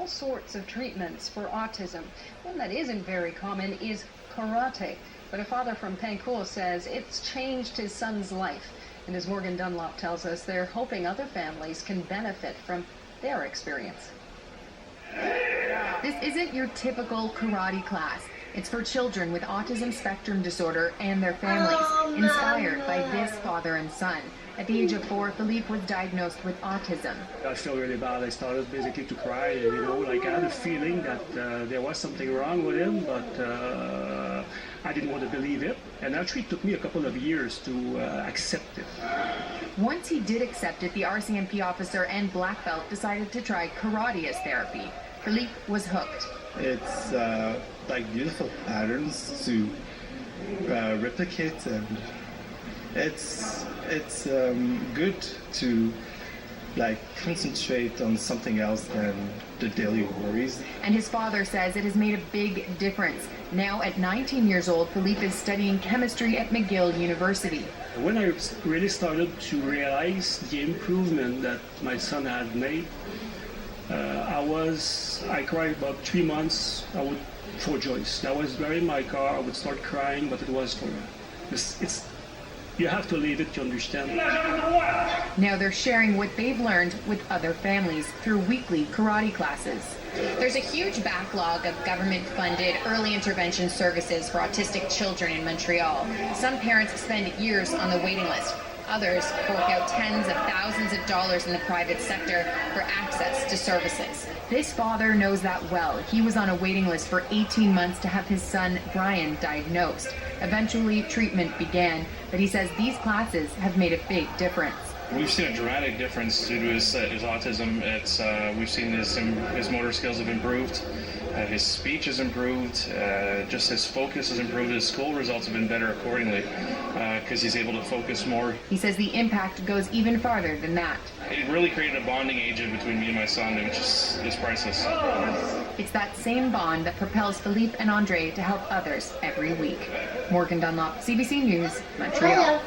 all sorts of treatments for autism. One that isn't very common is karate. But a father from Pancourt says it's changed his son's life. And as Morgan Dunlop tells us, they're hoping other families can benefit from their experience. This isn't your typical karate class. It's for children with autism spectrum disorder and their families, inspired by this father and son. At the age of 4, Philippe was diagnosed with autism. I felt really bad. I started basically to cry, like I had a feeling that there was something wrong with him, but I didn't want to believe it. And actually it took me a couple of years to accept it. Once he did accept it, the RCMP officer and black belt decided to try karate as therapy. Philippe was hooked. It's like beautiful patterns to replicate, and it's good to like concentrate on something else than the daily worries. And his father says it has made a big difference. Now at 19 years old, Philippe is studying chemistry at McGill University. When I really started to realize the improvement that my son had made, I cried about 3 months for Joyce. I was driving my car, I would start crying, but it was for her. You have to live it to understand. Now they're sharing what they've learned with other families through weekly karate classes. There's a huge backlog of government-funded early intervention services for autistic children in Montreal. Some parents spend years on the waiting list. Others fork out tens of thousands of dollars in the private sector for access to services. This father knows that well. He was on a waiting list for 18 months to have his son, Brian, diagnosed. Eventually, treatment began, but he says these classes have made a big difference. We've seen a dramatic difference due to his autism. We've seen his motor skills have improved, his speech has improved, just his focus has improved. His school results have been better accordingly because he's able to focus more. He says the impact goes even farther than that. It really created a bonding agent between me and my son, which is priceless. It's that same bond that propels Philippe and Andre to help others every week. Morgan Dunlop, CBC News, Montreal.